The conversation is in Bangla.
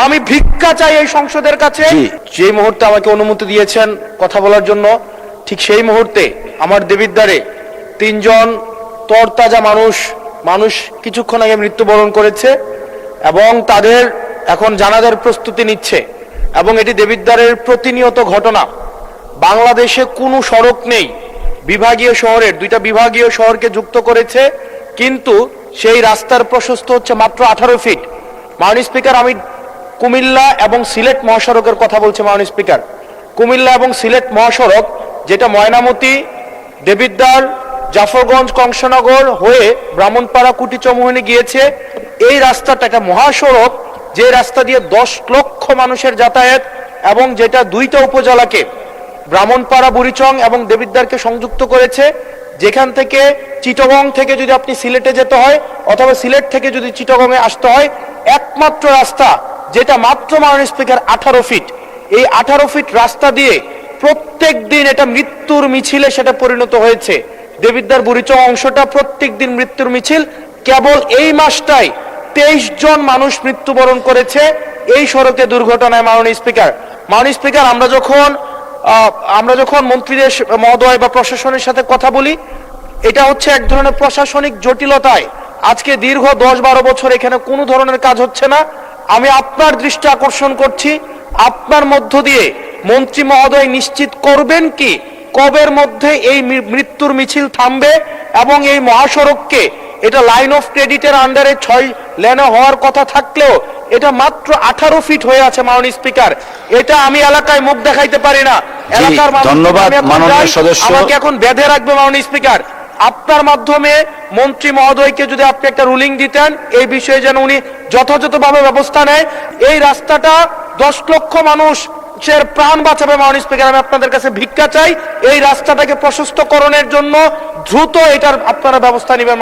আমি ভিক্ষা চাই এই সংসদের কাছে। যে মুহূর্তে আমাকে অনুমতি দিয়েছেন কথা বলার জন্য, ঠিক সেই মুহূর্তে আমার দেবিদ্বারে 3 জন তরতাজা মানুষ কিছুক্ষণ আগে মৃত্যুবরণ করেছে এবং তাদের এখন জানাজার প্রস্তুতি নিচ্ছে। এবং এটি দেবিদ্বারের প্রতিনিয়ত ঘটনা। বাংলাদেশে কোনো সড়ক নেই, বিভাগীয় শহরের 2টা বিভাগীয় শহরকে যুক্ত করেছে, কিন্তু সেই রাস্তার প্রশস্ত হচ্ছে মাত্র 18 ফিট। মাননীয় স্পিকার, আমি কুমিল্লা এবং সিলেট মহাসড়কের কথা বলছি। মাননীয় স্পিকার, কুমিল্লা এবং সিলেট মহাসড়ক যেটা ময়নামতি, দেবিদ্বার, জাফরগঞ্জ, কংসনগর হয়ে ব্রাহ্মণপাড়া, কুটিচমুহনী গিয়েছে, এই রাস্তাটা একটা মহাসড়ক, যে রাস্তা দিয়ে 10 লক্ষ মানুষের যাতায়াত এবং যেটা 2টা উপজেলাকে, ব্রাহ্মণপাড়া, বুড়িচং এবং দেবিদ্বারকে সংযুক্ত করেছে। যেখান থেকে চিটাগং থেকে যদি আপনি সিলেটে যেতে হয় অথবা সিলেট থেকে যদি চিটাগংয়ে আসতে হয়, একমাত্র রাস্তা যেটা মাত্র মাননীয় স্পিকার 18 ফিট। এই 18 ফিট রাস্তা দিয়ে প্রত্যেক দিন এটা মৃত্যুর মিছিলে সেটা পরিণত হয়েছে। দেবিদ্বার বুড়িচং অংশটা প্রত্যেক দিন মৃত্যুর মিছিল। কেবল এই মাসটাই 23 জন মানুষ মৃত্যুবরণ করেছে এই সড়কে দুর্ঘটনায়। মাননীয় স্পিকার, আমরা যখন মন্ত্রীদের মহোদয় বা প্রশাসনের সাথে কথা বলি, এটা হচ্ছে এক ধরনের প্রশাসনিক জটিলতায় আজকে দীর্ঘ 10-12 বছর এখানে কোনো ধরনের কাজ হচ্ছে না। আমি আপনার দৃষ্টি আকর্ষণ করছি, আপনার মধ্য দিয়ে মন্ত্রী মহোদয় নিশ্চিত করবেন কি কবের মধ্যে এই মৃত্যুর মিছিল থামবে এবং এই মহাসড়ককে, এটা লাইন অফ ক্রেডিটের আন্ডারে 6 লেনে হওয়ার কথা থাকলেও এটা মাত্র 18 ফিট হয়ে আছে। মাননীয় স্পিকার, এটা আমি এলাকায় মুখ দেখাইতে পারি না। এলাকার আমাকে এখন বেঁধে রাখবে। মাননীয় স্পিকার, আপনার মাধ্যমে মন্ত্রী মহোদয়কে যদি আপনি একটা রুলিং দিতেন এই বিষয়ে, যেন উনি যথাযথভাবে ব্যবস্থা নেয়। এই রাস্তাটা 10 লক্ষ মানুষের প্রাণ বাঁচাবে। মাননীয় স্পিকার, আমি আপনাদের কাছে ভিক্ষা চাই, এই রাস্তাটাকে প্রশস্তকরণের জন্য দ্রুত এটার আপনারা ব্যবস্থা নেবেন।